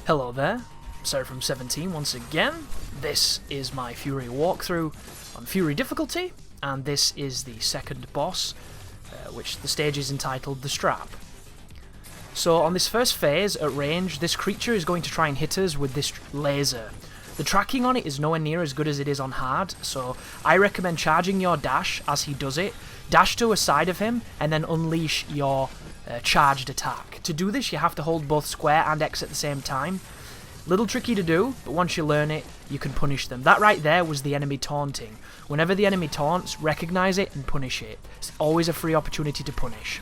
Hello there, Sarah from 17 once again. This is my Furi walkthrough on Furi Difficulty, and this is the second boss, which the stage is entitled The Strap. So on this first phase, at range, this creature is going to try and hit us with this laser. The tracking on it is nowhere near as good as it is on hard, so I recommend charging your dash as he does it, dash to a side of him, and then unleash your charged attack. To do this, you have to hold both square and X at the same time. Little tricky to do, but once you learn it, you can punish them. That right there was the enemy taunting. Whenever the enemy taunts, recognize it and punish it. It's always a free opportunity to punish.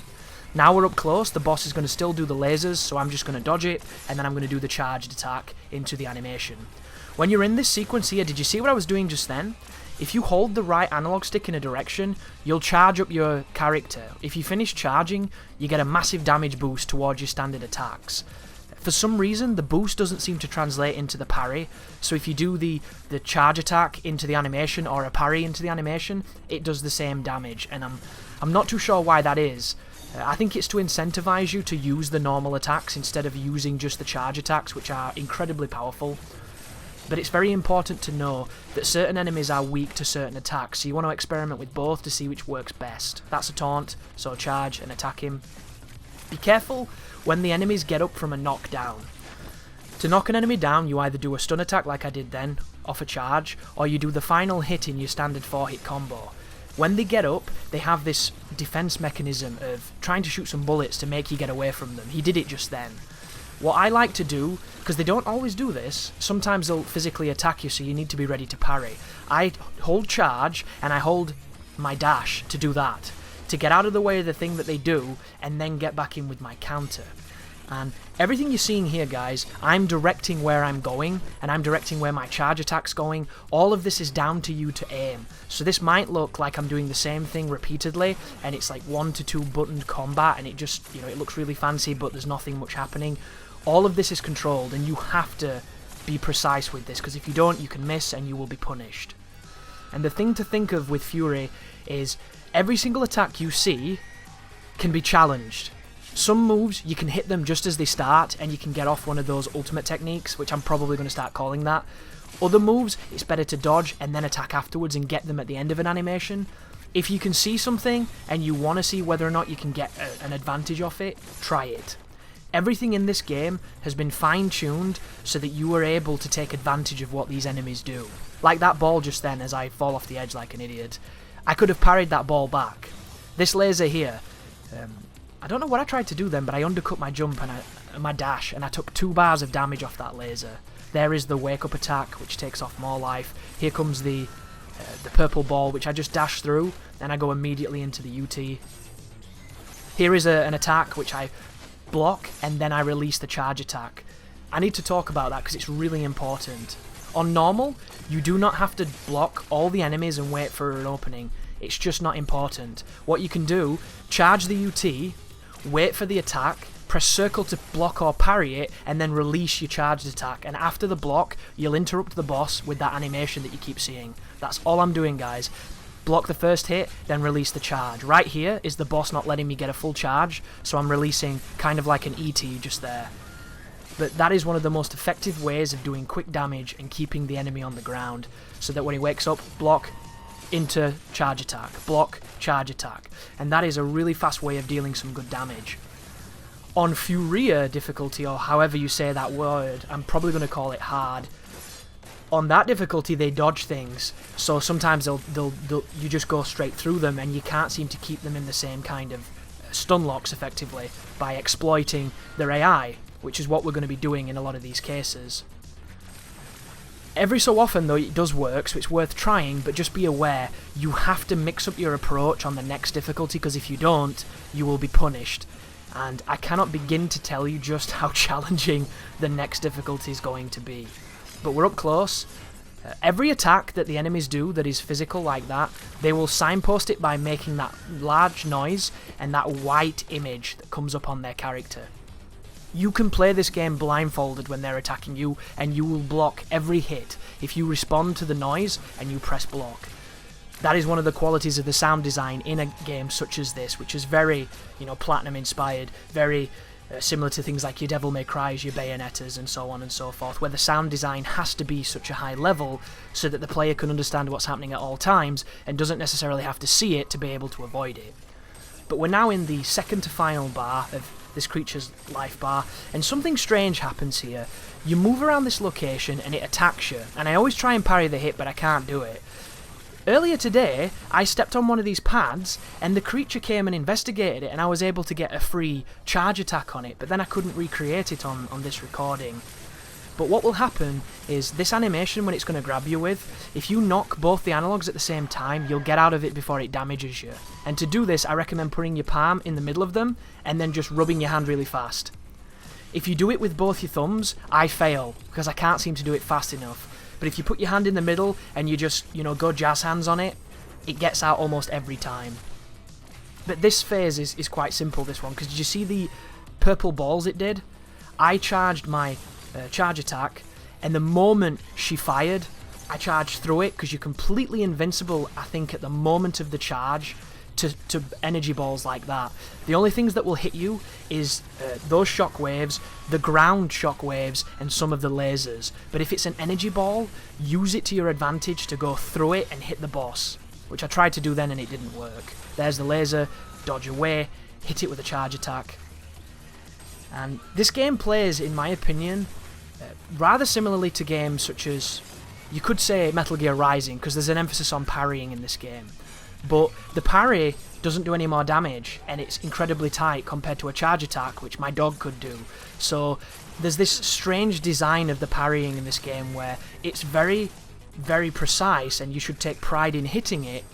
Now we're up close, the boss is going to still do the lasers, so I'm just going to dodge it, and then I'm going to do the charged attack into the animation. When you're in this sequence here, did you see what I was doing just then? If you hold the right analog stick in a direction, you'll charge up your character. If you finish charging, you get a massive damage boost towards your standard attacks. For some reason, the boost doesn't seem to translate into the parry, so if you do the charge attack into the animation or a parry into the animation, it does the same damage, and I'm not too sure why that is. I think it's to incentivize you to use the normal attacks instead of using just the charge attacks, which are incredibly powerful. But it's very important to know that certain enemies are weak to certain attacks, so you want to experiment with both to see which works best. That's a taunt, so charge and attack him. Be careful when the enemies get up from a knockdown. To knock an enemy down, you either do a stun attack like I did then, off a charge, or you do the final hit in your standard 4-hit combo. When they get up, they have this defense mechanism of trying to shoot some bullets to make you get away from them. He did it just then. What I like to do, because they don't always do this, sometimes they'll physically attack you, so you need to be ready to parry. I hold charge, and I hold my dash to do that, to get out of the way of the thing that they do, and then get back in with my counter. And everything you're seeing here, guys, I'm directing where I'm going, and I'm directing where my charge attack's going. All of this is down to you to aim. So this might look like I'm doing the same thing repeatedly, and it's like 1 to 2 buttoned combat, and it just, it looks really fancy, but there's nothing much happening. All of this is controlled, and you have to be precise with this, because if you don't, you can miss and you will be punished. And the thing to think of with Furi is every single attack you see can be challenged. Some moves, you can hit them just as they start, and you can get off one of those ultimate techniques, which I'm probably going to start calling that. Other moves, it's better to dodge and then attack afterwards and get them at the end of an animation. If you can see something, and you want to see whether or not you can get an advantage off it, try it. Everything in this game has been fine-tuned so that you are able to take advantage of what these enemies do. Like that ball just then as I fall off the edge like an idiot. I could have parried that ball back. This laser here, I don't know what I tried to do then, but I undercut my jump and my dash, and I took 2 bars of damage off that laser. There is the wake-up attack, which takes off more life. Here comes the purple ball, which I just dash through, and I go immediately into the UT. Here is an attack, which I block, and then I release the charge attack. I need to talk about that because it's really important. On normal, you do not have to block all the enemies and wait for an opening. It's just not important. What you can do, charge the UT, wait for the attack, press circle to block or parry it, and then release your charged attack. And after the block, you'll interrupt the boss with that animation that you keep seeing. That's all I'm doing, guys. Block the first hit, then release the charge. Right here is the boss not letting me get a full charge, so I'm releasing kind of like an ET just there. But that is one of the most effective ways of doing quick damage and keeping the enemy on the ground, so that when he wakes up, block, into charge attack, block, charge attack. And that is a really fast way of dealing some good damage. On Furi difficulty, or however you say that word, I'm probably going to call it hard. On that difficulty, they dodge things, so sometimes you just go straight through them, and you can't seem to keep them in the same kind of stun locks effectively by exploiting their AI, which is what we're going to be doing in a lot of these cases. Every so often, though, it does work, so it's worth trying, but just be aware, you have to mix up your approach on the next difficulty, because if you don't, you will be punished. And I cannot begin to tell you just how challenging the next difficulty is going to be. But we're up close. Every attack that the enemies do that is physical like that, they will signpost it by making that large noise and that white image that comes up on their character. You can play this game blindfolded when they're attacking you, and you will block every hit if you respond to the noise and you press block. That is one of the qualities of the sound design in a game such as this, which is very, Platinum inspired, very similar to things like your Devil May Cry's, your Bayonettas, and so on and so forth, where the sound design has to be such a high level so that the player can understand what's happening at all times and doesn't necessarily have to see it to be able to avoid it. But we're now in the second to final bar of this creature's life bar, and something strange happens here. You move around this location and it attacks you, and I always try and parry the hit, but I can't do it. Earlier today, I stepped on one of these pads, and the creature came and investigated it, and I was able to get a free charge attack on it, but then I couldn't recreate it on this recording. But what will happen is this animation, when it's going to grab you with, if you knock both the analogs at the same time, you'll get out of it before it damages you. And to do this, I recommend putting your palm in the middle of them, and then just rubbing your hand really fast. If you do it with both your thumbs, I fail, because I can't seem to do it fast enough. But if you put your hand in the middle, and you just, go jazz hands on it, it gets out almost every time. But this phase is quite simple, this one, because did you see the purple balls it did? I charged my charge attack, and the moment she fired, I charged through it, because you're completely invincible, I think, at the moment of the charge to energy balls like that. The only things that will hit you is those shock waves, the ground shock waves, and some of the lasers. But if it's an energy ball, use it to your advantage to go through it and hit the boss, which I tried to do then and it didn't work. There's the laser, dodge away, hit it with a charge attack. And this game plays, in my opinion, rather similarly to games such as, you could say, Metal Gear Rising, because there's an emphasis on parrying in this game. But the parry doesn't do any more damage, and it's incredibly tight compared to a charge attack, which my dog could do. So there's this strange design of the parrying in this game where it's very, very precise, and you should take pride in hitting it,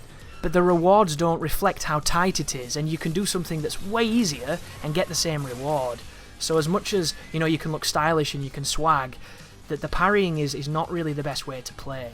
but the rewards don't reflect how tight it is, and you can do something that's way easier and get the same reward. So as much as, you can look stylish and you can swag, that the parrying is not really the best way to play.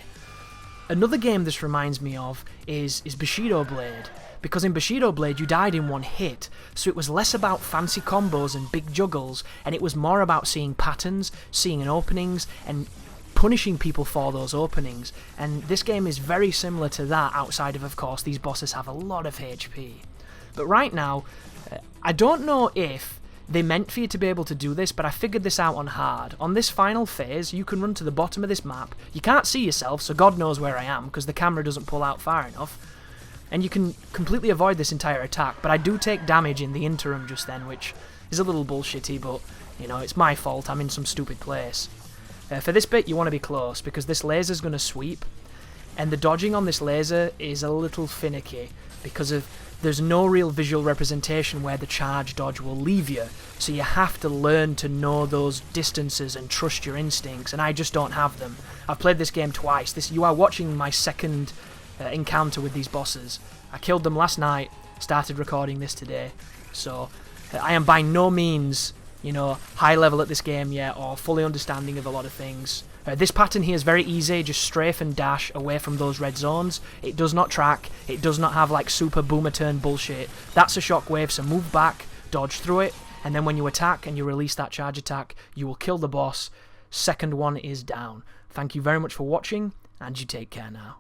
Another game this reminds me of is Bushido Blade, because in Bushido Blade you died in one hit, so it was less about fancy combos and big juggles, and it was more about seeing patterns, seeing openings, and punishing people for those openings. And this game is very similar to that, outside of course, these bosses have a lot of HP. But right now, I don't know if they meant for you to be able to do this, but I figured this out on hard. On this final phase, you can run to the bottom of this map. You can't see yourself, so God knows where I am, because the camera doesn't pull out far enough. And you can completely avoid this entire attack, but I do take damage in the interim just then, which is a little bullshitty, but, it's my fault. I'm in some stupid place. For this bit, you want to be close, because this laser's going to sweep, and the dodging on this laser is a little finicky, because there's no real visual representation where the charge dodge will leave you, so you have to learn to know those distances and trust your instincts, and I just don't have them. I've played this game twice. You are watching my second encounter with these bosses. I killed them last night, started recording this today, so I am by no means, high level at this game yet, or fully understanding of a lot of things. This pattern here is very easy, just strafe and dash away from those red zones. It does not track, it does not have like super boomer turn bullshit. That's a shockwave, so move back, dodge through it, and then when you attack and you release that charge attack, you will kill the boss. Second one is down. Thank you very much for watching, and you take care now.